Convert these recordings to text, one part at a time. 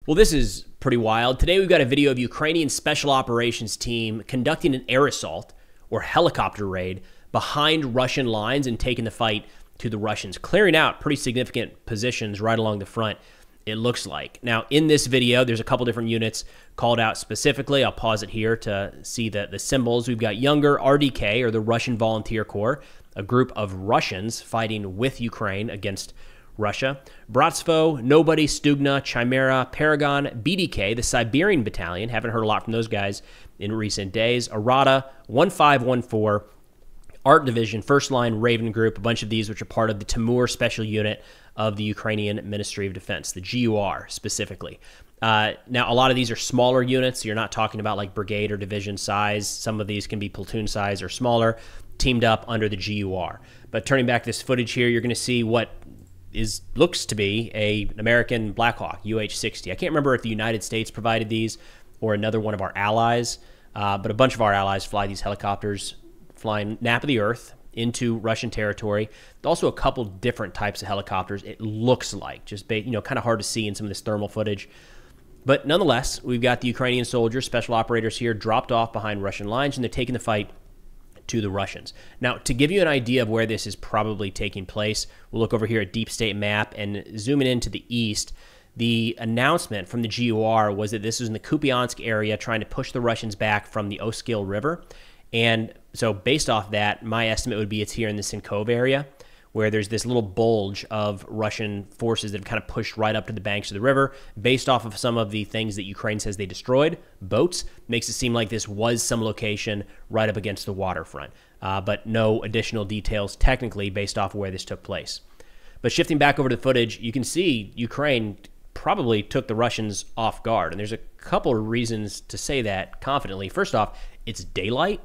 Well, this is pretty wild. Today we've got a video of Ukrainian special operations team conducting an air assault or helicopter raid behind Russian lines and taking the fight to the Russians, clearing out pretty significant positions right along the front, it looks like. Now, in this video, there's a couple different units called out specifically. I'll pause it here to see the symbols. We've got Younger RDK, or the Russian Volunteer Corps, a group of Russians fighting with Ukraine against Russia. Bratstvo, Nobody, Stugna, Chimera, Paragon, BDK, the Siberian Battalion. Haven't heard a lot from those guys in recent days. Arata, 1514, Art Division, First Line, Raven Group, a bunch of these which are part of the Timur Special Unit of the Ukrainian Ministry of Defense, the GUR specifically. Now, a lot of these are smaller units. So you're not talking about like brigade or division size. Some of these can be platoon size or smaller, teamed up under the GUR. But turning back this footage here, you're going to see what looks to be an American Black Hawk UH-60. I can't remember if the United States provided these or another one of our allies, but a bunch of our allies fly these helicopters, flying nap of the earth into Russian territory. Also a couple different types of helicopters, it looks like, just kind of hard to see in some of this thermal footage. But nonetheless, we've got the Ukrainian soldiers, special operators here, dropped off behind Russian lines, and they're taking the fight to the Russians. Now, to give you an idea of where this is probably taking place, we'll look over here at Deep State Map and zooming into the east. The announcement from the GUR was that this was in the Kupiansk area, trying to push the Russians back from the Oskil River. And so based off that, my estimate would be it's here in the Sinkov area, where there's this little bulge of Russian forces that have kind of pushed right up to the banks of the river. Based off of some of the things that Ukraine says they destroyed, boats, makes it seem like this was some location right up against the waterfront. But no additional details technically based off of where this took place. But shifting back over to the footage, you can see Ukraine probably took the Russians off guard. And there's a couple of reasons to say that confidently. First off, it's daylight,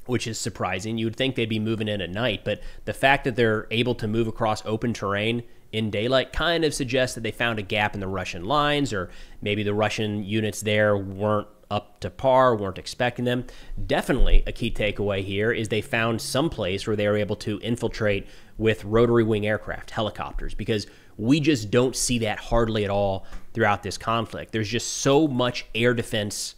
which is surprising. You would think they'd be moving in at night, but the fact that they're able to move across open terrain in daylight kind of suggests that they found a gap in the Russian lines, or maybe the Russian units there weren't up to par, weren't expecting them. Definitely a key takeaway here is they found some place where they were able to infiltrate with rotary wing aircraft, helicopters, because we just don't see that hardly at all throughout this conflict. There's just so much air defense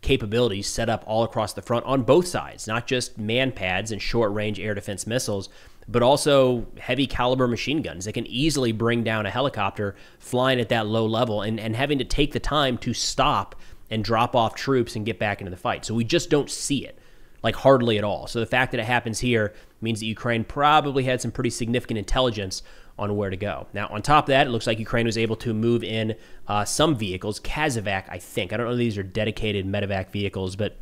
capabilities set up all across the front on both sides, not just man pads and short-range air defense missiles, but also heavy caliber machine guns that can easily bring down a helicopter flying at that low level and having to take the time to stop and drop off troops and get back into the fight. So we just don't see it, like hardly at all. So the fact that it happens here means that Ukraine probably had some pretty significant intelligence on where to go. Now, on top of that, it looks like Ukraine was able to move in some vehicles, Kazovac, I think. I don't know if these are dedicated medevac vehicles, but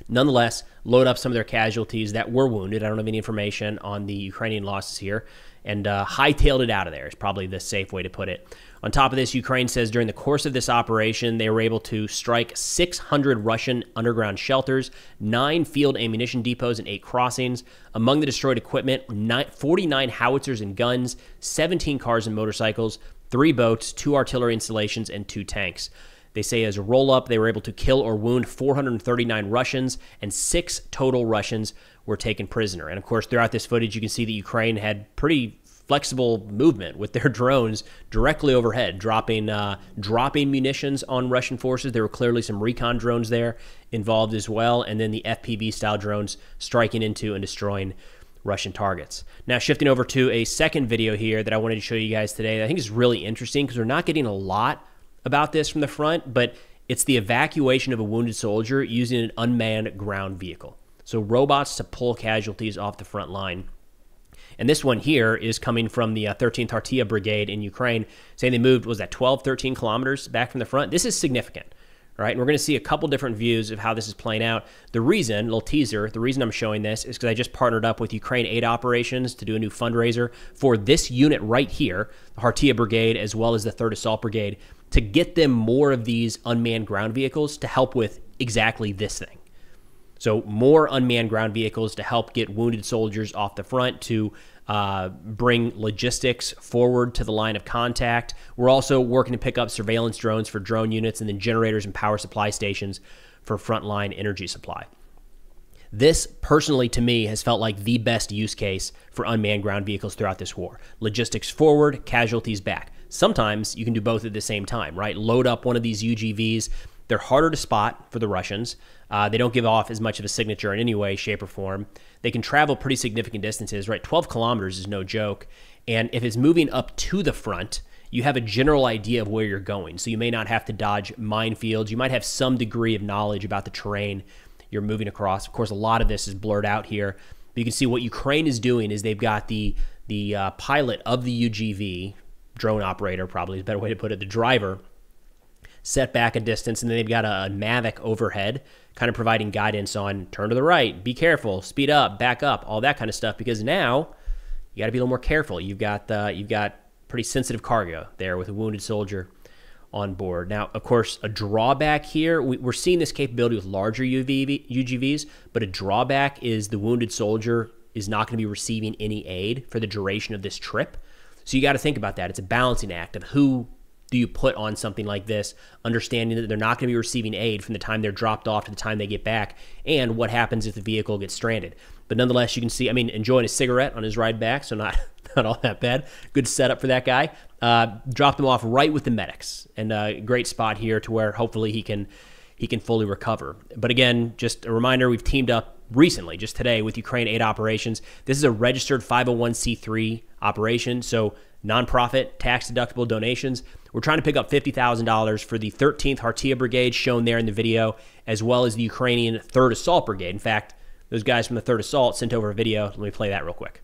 nonetheless, load up some of their casualties that were wounded. I don't have any information on the Ukrainian losses here, and hightailed it out of there is probably the safe way to put it. On top of this, Ukraine says during the course of this operation, they were able to strike 600 Russian underground shelters, 9 field ammunition depots, and 8 crossings. Among the destroyed equipment, 49 howitzers and guns, 17 cars and motorcycles, 3 boats, 2 artillery installations, and 2 tanks. They say as a roll-up, they were able to kill or wound 439 Russians, and 6 total Russians were taken prisoner. And of course, throughout this footage, you can see that Ukraine had pretty flexible movement with their drones directly overhead, dropping munitions on Russian forces. There were clearly some recon drones there involved as well, and then the FPV-style drones striking into and destroying Russian targets. Now, shifting over to a second video here that I wanted to show you guys today that I think is really interesting because we're not getting a lot about this from the front, but it's the evacuation of a wounded soldier using an unmanned ground vehicle. So robots to pull casualties off the front line. And this one here is coming from the 13th Artilla Brigade in Ukraine, saying they moved, was that 12, 13 kilometers back from the front? This is significant, right? And we're going to see a couple different views of how this is playing out. The reason, little teaser, the reason I'm showing this is because I just partnered up with Ukraine Aid Operations to do a new fundraiser for this unit right here, the Artilla Brigade, as well as the 3rd Assault Brigade, to get them more of these unmanned ground vehicles to help with exactly this thing. So more unmanned ground vehicles to help get wounded soldiers off the front, to bring logistics forward to the line of contact. We're also working to pick up surveillance drones for drone units, and then generators and power supply stations for frontline energy supply. This, personally, to me, has felt like the best use case for unmanned ground vehicles throughout this war. Logistics forward, casualties back. sometimes you can do both at the same time, right? Load up one of these UGVs. They're harder to spot for the Russians. They don't give off as much of a signature in any way, shape, or form. They can travel pretty significant distances, right? 12 kilometers is no joke. And if it's moving up to the front, you have a general idea of where you're going. So you may not have to dodge minefields. You might have some degree of knowledge about the terrain you're moving across. Of course, a lot of this is blurred out here. But you can see what Ukraine is doing is they've got the pilot of the UGV, drone operator probably is a better way to put it, the driver, set back a distance, and then they've got a Mavic overhead kind of providing guidance on turn to the right, be careful, speed up, back up, all that kind of stuff, because now you got to be a little more careful. You've got pretty sensitive cargo there with a wounded soldier on board. Now, of course, a drawback here, we're seeing this capability with larger UGVs, but a drawback is the wounded soldier is not going to be receiving any aid for the duration of this trip. So you got to think about that. It's a balancing act of who do you put on something like this, understanding that they're not going to be receiving aid from the time they're dropped off to the time they get back, and what happens if the vehicle gets stranded. But nonetheless, you can see, I mean, enjoying a cigarette on his ride back, so not all that bad. Good setup for that guy. Dropped him off right with the medics, and a great spot here to where hopefully he can fully recover. But again, just a reminder, we've teamed up recently, just today, with Ukraine Aid Operations. This is a registered 501c3 operation, so nonprofit, tax-deductible donations. We're trying to pick up $50,000 for the 13th Hartia Brigade shown there in the video, as well as the Ukrainian 3rd Assault Brigade. In fact, those guys from the 3rd Assault sent over a video. Let me play that real quick.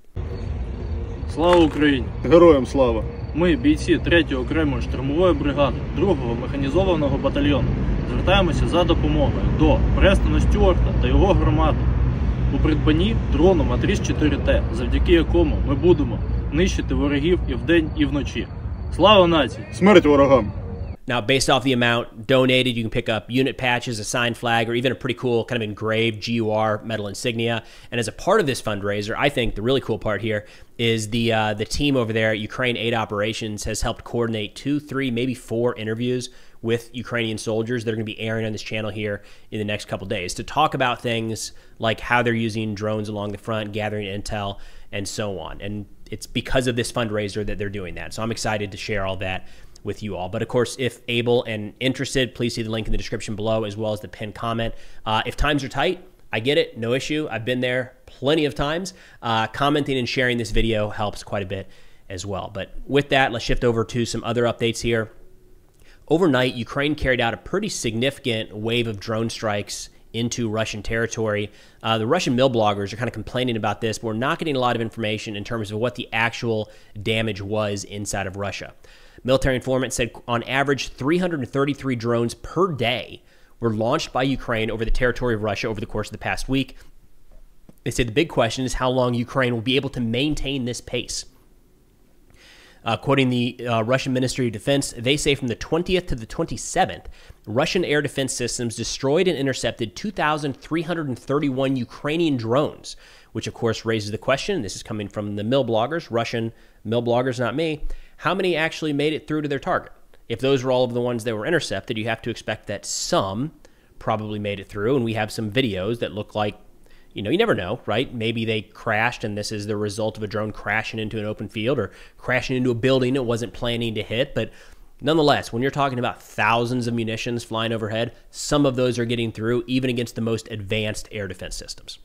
Слава Україні! Героям слава! Ми, бійці 3-ї окремої штурмової бригади 2-го механізованого батальйону, звертаємося за допомогою до Престона Стюарта та його громади у придбанні дрону Матріс 4T, завдяки якому ми будемо нищити ворогів і вдень, і вночі. Слава нації! Смерть ворогам! Now, based off the amount donated, you can pick up unit patches, a signed flag, or even a pretty cool kind of engraved GUR metal insignia. And as a part of this fundraiser, I think the really cool part here is the team over there at Ukraine Aid Operations has helped coordinate 2, 3, maybe 4 interviews with Ukrainian soldiers that are going to be airing on this channel here in the next couple days to talk about things like how they're using drones along the front, gathering intel, and so on. And it's because of this fundraiser that they're doing that. So I'm excited to share all that with you all. But of course, if able and interested, please see the link in the description below, as well as the pinned comment. If times are tight, I get it, no issue. I've been there plenty of times. Commenting and sharing this video helps quite a bit as well. But with that, let's shift over to some other updates here. Overnight, Ukraine carried out a pretty significant wave of drone strikes into Russian territory. The Russian mill bloggers are kind of complaining about this, but we're not getting a lot of information in terms of what the actual damage was inside of Russia. Military informant said on average 333 drones per day were launched by Ukraine over the territory of Russia over the course of the past week. They said the big question is how long Ukraine will be able to maintain this pace. Quoting the Russian Ministry of Defense, they say from the 20th to the 27th, Russian air defense systems destroyed and intercepted 2,331 Ukrainian drones, which of course raises the question, this is coming from the mill bloggers, Russian mill bloggers, not me, how many actually made it through to their target? If those were all of the ones that were intercepted, you have to expect that some probably made it through, and we have some videos that look like, you know, you never know, right? Maybe they crashed and this is the result of a drone crashing into an open field or crashing into a building it wasn't planning to hit. But nonetheless, when you're talking about thousands of munitions flying overhead, some of those are getting through even against the most advanced air defense systems.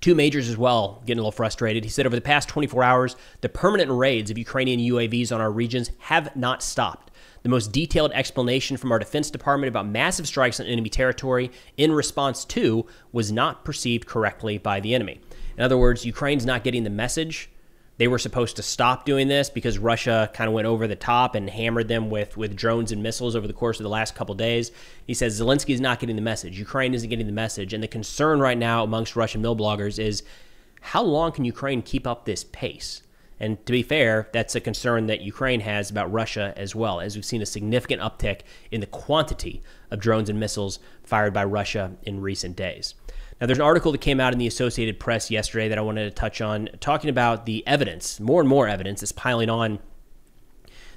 Two majors as well getting a little frustrated. He said over the past 24 hours, the permanent raids of Ukrainian UAVs on our regions have not stopped. The most detailed explanation from our Defense Department about massive strikes on enemy territory in response to was not perceived correctly by the enemy. In other words, Ukraine's not getting the message. They were supposed to stop doing this because Russia kind of went over the top and hammered them with drones and missiles over the course of the last couple days. He says Zelensky is not getting the message. Ukraine isn't getting the message. And the concern right now amongst Russian mill bloggers is how long can Ukraine keep up this pace? And to be fair, that's a concern that Ukraine has about Russia as well, as we've seen a significant uptick in the quantity of drones and missiles fired by Russia in recent days. Now, there's an article that came out in the Associated Press yesterday that I wanted to touch on, talking about the evidence, more and more evidence is piling on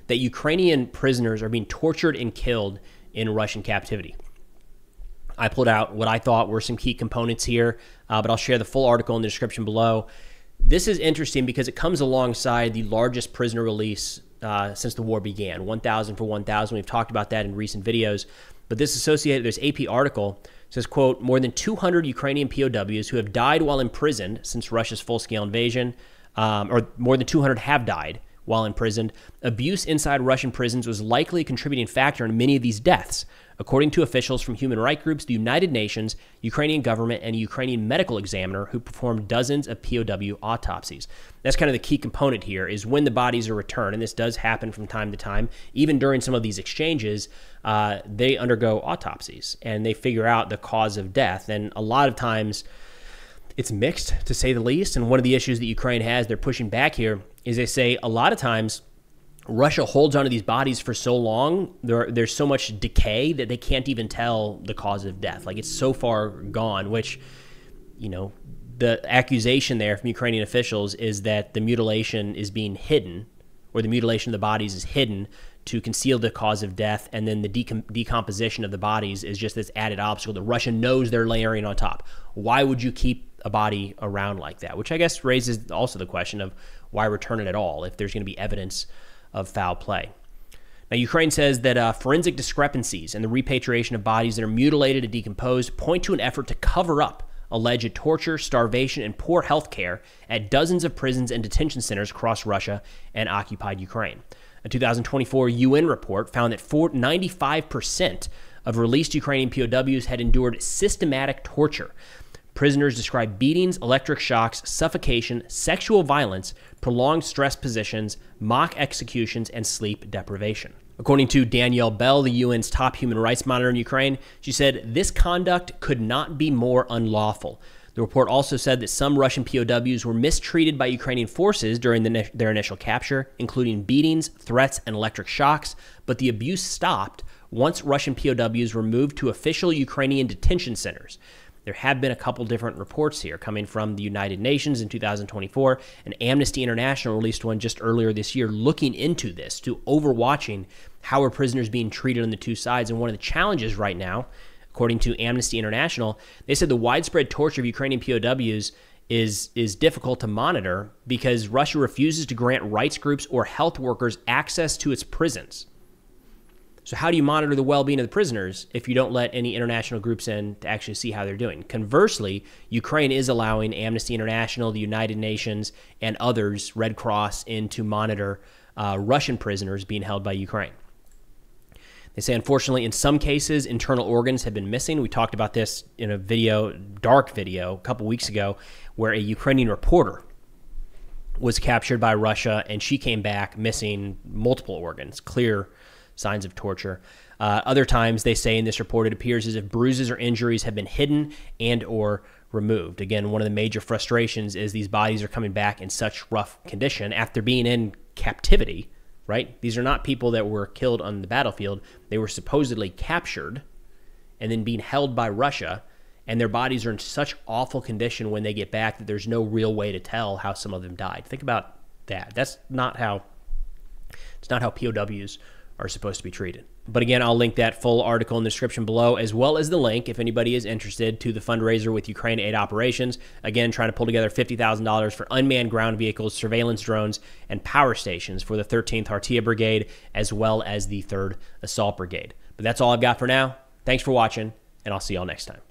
that Ukrainian prisoners are being tortured and killed in Russian captivity. I pulled out what I thought were some key components here, but I'll share the full article in the description below. This is interesting because it comes alongside the largest prisoner release since the war began, 1,000 for 1,000. We've talked about that in recent videos. But this AP article says, quote, more than 200 Ukrainian POWs who have died while imprisoned since Russia's full-scale invasion, or more than 200 have died while imprisoned. Abuse inside Russian prisons was likely a contributing factor in many of these deaths, according to officials from human rights groups, the United Nations, Ukrainian government, and a Ukrainian medical examiner who performed dozens of POW autopsies. That's kind of the key component here, is when the bodies are returned, and this does happen from time to time, even during some of these exchanges, they undergo autopsies, and they figure out the cause of death. And a lot of times, it's mixed, to say the least. And one of the issues that Ukraine has, they're pushing back here, is they say a lot of times Russia holds onto these bodies for so long, there's so much decay that they can't even tell the cause of death. Like, it's so far gone, which, you know, the accusation there from Ukrainian officials is that the mutilation is being hidden, or the mutilation of the bodies is hidden to conceal the cause of death, and then the decomposition of the bodies is just this added obstacle that Russia knows they're layering on top. Why would you keep a body around like that? Which I guess raises also the question of why return it at all if there's going to be evidence of foul play. Now, Ukraine says that forensic discrepancies and the repatriation of bodies that are mutilated and decomposed point to an effort to cover up alleged torture, starvation, and poor health care at dozens of prisons and detention centers across Russia and occupied Ukraine. A 2024 UN report found that 95% of released Ukrainian POWs had endured systematic torture. Prisoners describe beatings, electric shocks, suffocation, sexual violence, prolonged stress positions, mock executions, and sleep deprivation. According to Danielle Bell, the UN's top human rights monitor in Ukraine, she said, this conduct could not be more unlawful. The report also said that some Russian POWs were mistreated by Ukrainian forces during their initial capture, including beatings, threats, and electric shocks, but the abuse stopped once Russian POWs were moved to official Ukrainian detention centers. There have been a couple different reports here coming from the United Nations in 2024, and Amnesty International released one just earlier this year looking into this, to overwatching how are prisoners being treated on the two sides. And one of the challenges right now, according to Amnesty International, they said the widespread torture of Ukrainian POWs is difficult to monitor because Russia refuses to grant rights groups or health workers access to its prisons. So how do you monitor the well-being of the prisoners if you don't let any international groups in to actually see how they're doing? Conversely, Ukraine is allowing Amnesty International, the United Nations, and others, Red Cross, in to monitor Russian prisoners being held by Ukraine. They say, unfortunately, in some cases, internal organs have been missing. We talked about this in a video, dark video, a couple weeks ago, where a Ukrainian reporter was captured by Russia, and she came back missing multiple organs, clear signs of torture. Other times, they say in this report, it appears as if bruises or injuries have been hidden and or removed. Again, one of the major frustrations is these bodies are coming back in such rough condition after being in captivity, right? These are not people that were killed on the battlefield. They were supposedly captured and then being held by Russia, and their bodies are in such awful condition when they get back that there's no real way to tell how some of them died. Think about that. It's not how POWs are supposed to be treated. But again, I'll link that full article in the description below, as well as the link, if anybody is interested, to the fundraiser with Ukraine Aid Operations. Again, trying to pull together $50,000 for unmanned ground vehicles, surveillance drones, and power stations for the 13th Hartia Brigade, as well as the 3rd Assault Brigade. But that's all I've got for now. Thanks for watching, and I'll see y'all next time.